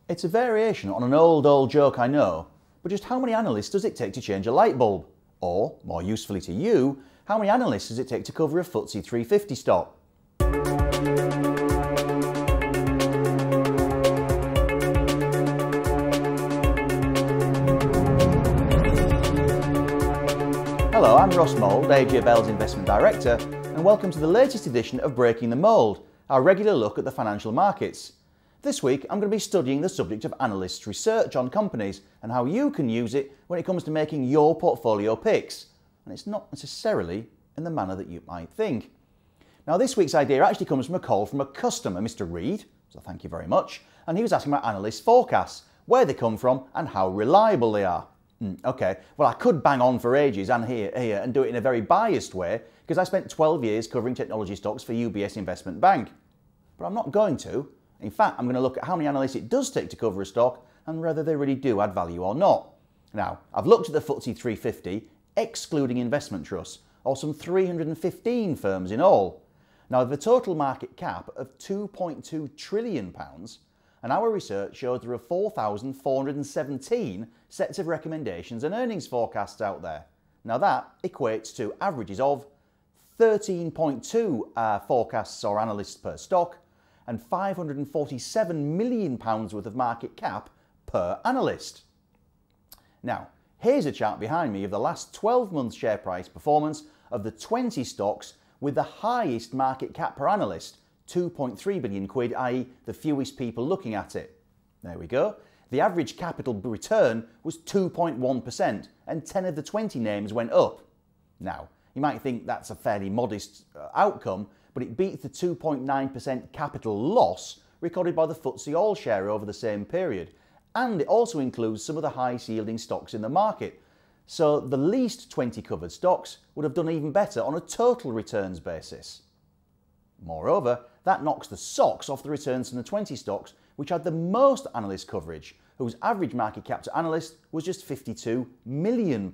It's a variation on an old joke, I know, but just how many analysts does it take to change a light bulb? Or, more usefully to you, how many analysts does it take to cover a FTSE 350 stock? Hello, I'm Russ Mould, AJ Bell's Investment Director, and welcome to the latest edition of Breaking the Mould, our regular look at the financial markets. This week, I'm going to be studying the subject of analysts' research on companies and how you can use it when it comes to making your portfolio picks. And it's not necessarily in the manner that you might think. Now, this week's idea actually comes from a call from a customer, Mr. Reed, so thank you very much, and he was asking about analyst forecasts, where they come from and how reliable they are. Okay, well, I could bang on for ages and here and do it in a very biased way because I spent 12 years covering technology stocks for UBS Investment Bank. But I'm not going to. In fact, I'm going to look at how many analysts it does take to cover a stock and whether they really do add value or not. Now, I've looked at the FTSE 350, excluding investment trusts, or some 315 firms in all. Now, with a total market cap of £2.2 trillion, and our research shows there are 4,417 sets of recommendations and earnings forecasts out there. Now that equates to averages of 13.2 forecasts or analysts per stock and £547 million worth of market cap per analyst. Now, here's a chart behind me of the last 12 months share price performance of the 20 stocks with the highest market cap per analyst, 2.3 billion quid, i.e. the fewest people looking at it. There we go. The average capital return was 2.1% and 10 of the 20 names went up. Now, you might think that's a fairly modest outcome, but it beats the 2.9% capital loss recorded by the FTSE All-Share over the same period. And it also includes some of the highest yielding stocks in the market. So the least 20 covered stocks would have done even better on a total returns basis. Moreover, that knocks the socks off the returns from the 20 stocks which had the most analyst coverage, whose average market cap to analyst was just £52 million,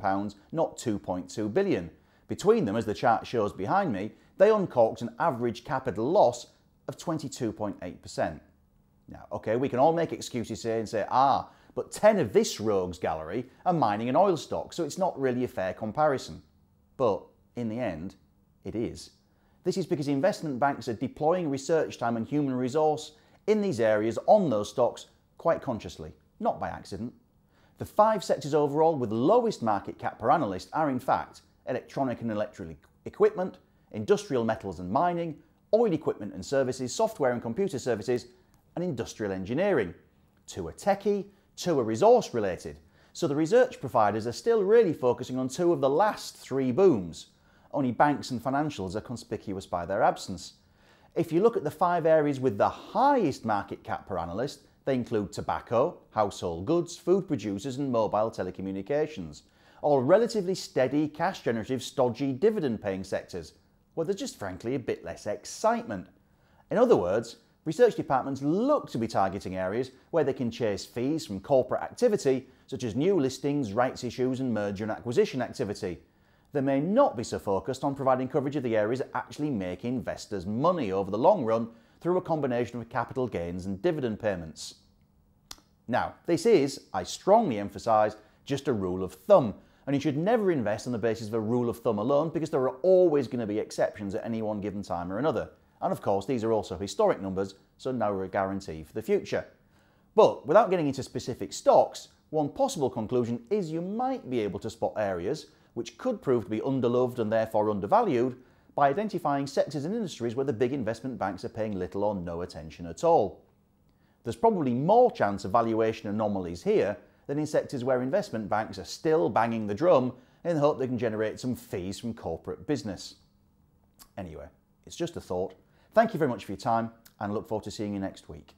not 2.2 billion. Between them, as the chart shows behind me, they uncorked an average capital loss of 22.8%. Now, okay, we can all make excuses here and say, but 10 of this rogues gallery are mining and oil stocks, so it's not really a fair comparison. But in the end, it is. This is because investment banks are deploying research time and human resource in these areas on those stocks quite consciously, not by accident. The 5 sectors overall with lowest market cap per analyst are in fact electronic and electrical equipment, industrial metals and mining, oil equipment and services, software and computer services, and industrial engineering. 2 are techie, 2 are resource related. So the research providers are still really focusing on 2 of the last 3 booms. Only banks and financials are conspicuous by their absence. If you look at the 5 areas with the highest market cap per analyst, they include tobacco, household goods, food producers and mobile telecommunications, all relatively steady, cash generative, stodgy, dividend paying sectors, where there's just frankly a bit less excitement. In other words, research departments look to be targeting areas where they can chase fees from corporate activity, such as new listings, rights issues and merger and acquisition activity. They may not be so focused on providing coverage of the areas that actually make investors money over the long run through a combination of capital gains and dividend payments. Now, this is, I strongly emphasise, just a rule of thumb, and you should never invest on the basis of a rule of thumb alone because there are always going to be exceptions at any one given time or another. And of course, these are also historic numbers, so no guarantee for the future. But without getting into specific stocks, one possible conclusion is you might be able to spot areas which could prove to be underloved and therefore undervalued by identifying sectors and industries where the big investment banks are paying little or no attention at all. There's probably more chance of valuation anomalies here than in sectors where investment banks are still banging the drum in the hope they can generate some fees from corporate business. Anyway, it's just a thought. Thank you very much for your time and I look forward to seeing you next week.